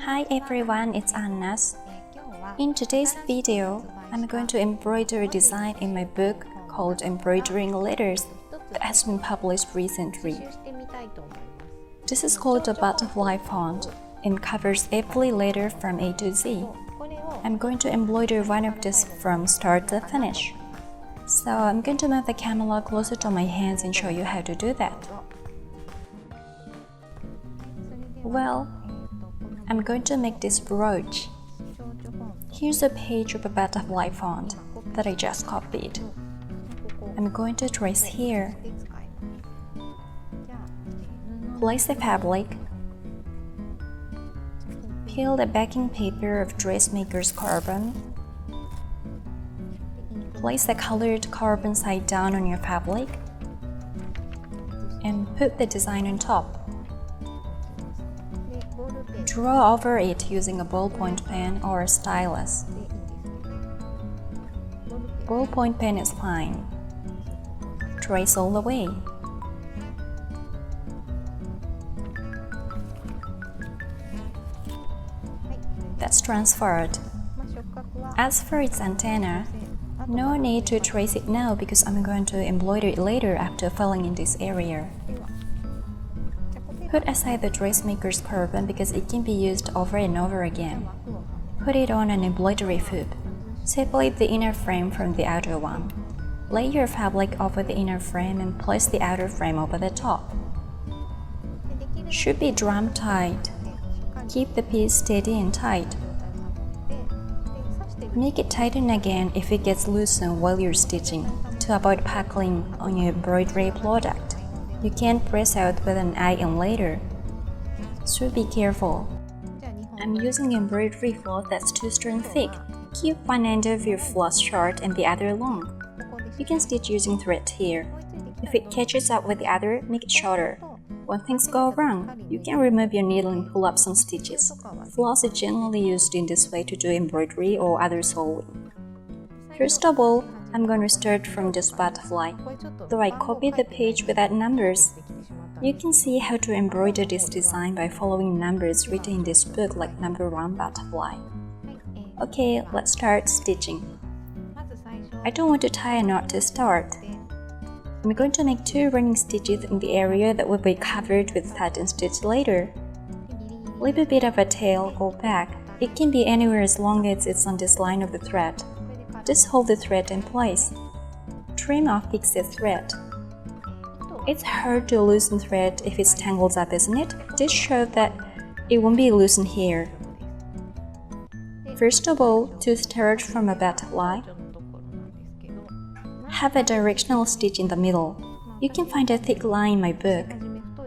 Hi everyone, it's Annas. In today's video, I'm going to embroider a design in my book called Embroidering Letters that has been published recently. This is called the Butterfly font and covers every letter from A to Z. I'm going to embroider one of this from start to finish. So I'm going to move the camera closer to my hands and show you how to do that. Well, I'm going to make this brooch. Here's a page of a butterfly font that I just copied. I'm going to trace here. Place the fabric. Peel the backing paper of dressmaker's carbon. Place the colored carbon side down on your fabric and put the design on top. Draw over it using a ballpoint pen or a stylus. Ballpoint pen is fine. Trace all the way. That's transferred. As for its antenna, no need to trace it now because I'm going to embroider it later after filling in this area. Put aside the dressmaker's carbon because it can be used over and over again. Put it on an embroidery hoop. Separate the inner frame from the outer one. Lay your fabric over the inner frame and place the outer frame over the top. Should be drum tight. Keep the piece steady and tight. Make it tighten again if it gets loosened while you're stitching to avoid puckling on your embroidery product. You can't press out with an iron later, so be careful. I'm using embroidery cloth that's 2 strands thick. Keep one end of your floss short and the other long. You can stitch using thread here. If it catches up with the other, make it shorter. When things go wrong, you can remove your needle and pull up some stitches. Floss is generally used in this way to do embroidery or other sewing. First of all, I'm going to start from this butterfly. Though I copied the page without numbers, you can see how to embroider this design by following numbers written in this book like number 1 butterfly. Okay, let's start stitching. I don't want to tie a knot to start. I'm going to make 2 running stitches in the area that will be covered with satin stitch later. Leave a bit of a tail, go back. It can be anywhere as long as it's on this line of the thread. Just hold the thread in place. Trim off excess thread. It's hard to loosen thread if it's tangled up, isn't it? This shows that it won't be loosened here. First of all, to start from a butterfly, have a directional stitch in the middle. You can find a thick line in my book.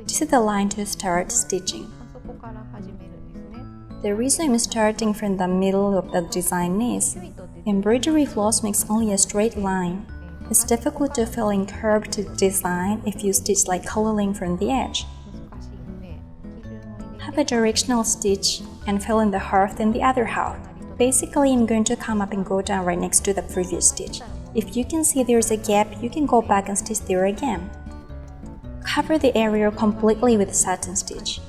This is the line to start stitching. The reason I'm starting from the middle of the design is embroidery floss makes only a straight line. It's difficult to fill in curved design if you stitch like coloring from the edge. Have a directional stitch and fill in the half and the other half. Basically, I'm going to come up and go down right next to the previous stitch. If you can see there's a gap, you can go back and stitch there again. Cover the area completely with satin stitch.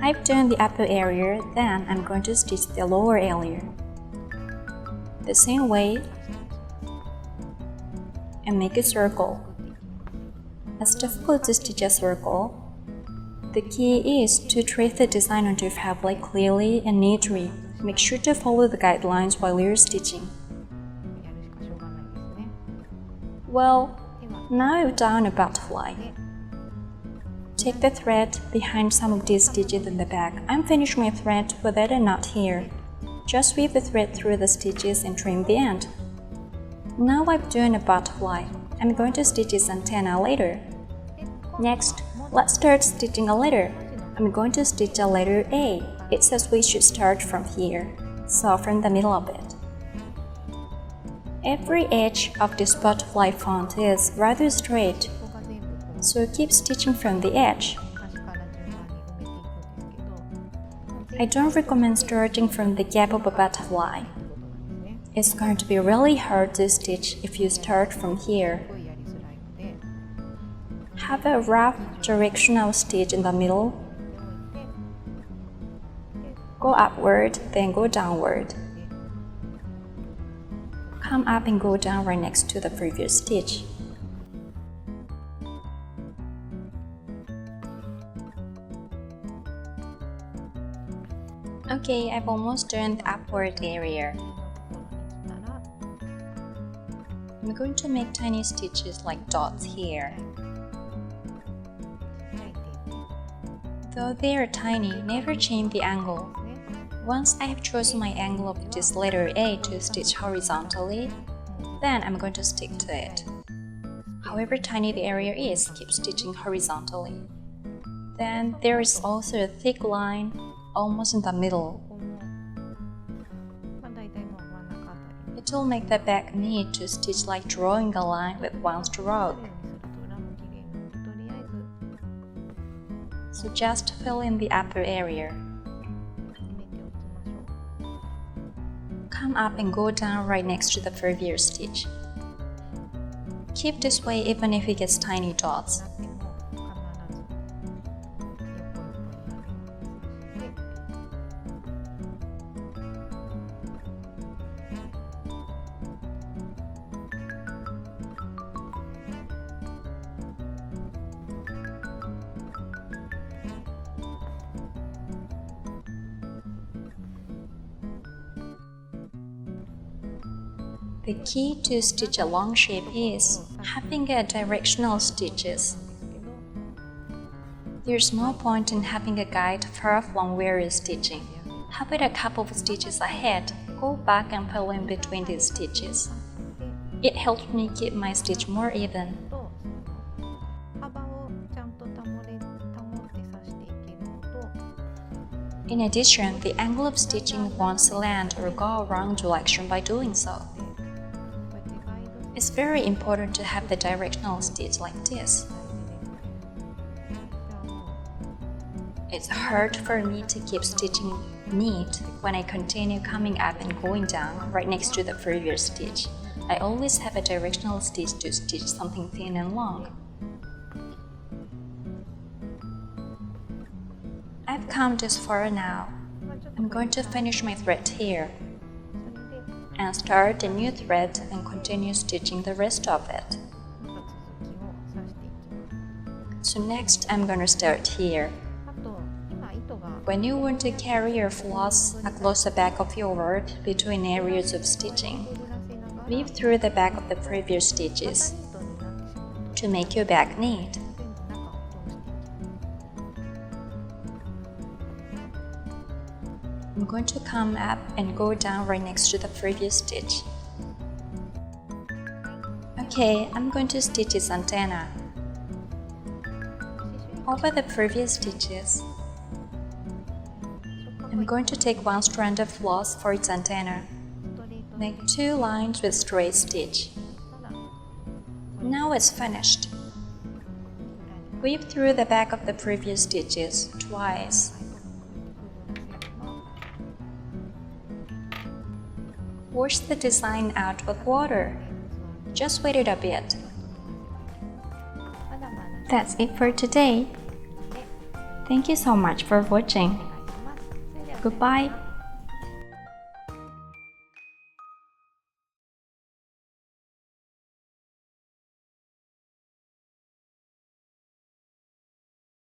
I've done the upper area, then I'm going to stitch the lower area. The same way, and make a circle. It's difficult to stitch a circle. The key is to trace the design onto your fabric clearly and neatly. Make sure to follow the guidelines while you're stitching. Well, now I've done a butterfly. Take the thread behind some of these stitches in the back. I'm finished my thread without a knot here. Just weave the thread through the stitches and trim the end. Now I've done a butterfly. I'm going to stitch its antenna later. Next, let's start stitching a letter. I'm going to stitch a letter A. It says we should start from here, so from the middle of it. Every edge of this butterfly font is rather straight, so keep stitching from the edge. I don't recommend starting from the gap of a butterfly. It's going to be really hard to stitch if you start from here. Have a rough directional stitch in the middle Go upward, then go downward. Come up and go down right next to the previous stitch. Okay, I've almost done the upward area. I'm going to make tiny stitches like dots here. Though they are tiny, never change the angle. Once I have chosen my angle of this letter A to stitch horizontally, then I'm going to stick to it. However tiny the area is, keep stitching horizontally. Then there is also a thick line almost in the middle. It will make the back neat to stitch like drawing a line with one stroke. So just fill in the upper area. Come up and go down right next to the previous stitch. Keep this way even if it gets tiny dots. The key to stitch a long shape is having a directional stitches. There's no point in having a guide far from where you're stitching. Have it a couple of stitches ahead, go back and fill in between these stitches. It helps me keep my stitch more even. In addition, the angle of stitching won't slant or go wrong direction by doing so. It's very important to have the directional stitch like this. It's hard for me to keep stitching neat when I continue coming up and going down right next to the previous stitch. I always have a directional stitch to stitch something thin and long. I've come this far now. I'm going to finish my thread here and start a new thread and continue stitching the rest of it. So next I'm going to start here. When you want to carry your floss across the back of your work between areas of stitching, weave through the back of the previous stitches to make your back neat. I'm going to come up and go down right next to the previous stitch. Okay, I'm going to stitch its antenna. Over the previous stitches, I'm going to take one strand of floss for its antenna. Make 2 lines with straight stitch. Now it's finished. Weave through the back of the previous stitches twice. Wash the design out with water. Just wait it a bit. That's it for today. Thank you so much for watching. Goodbye.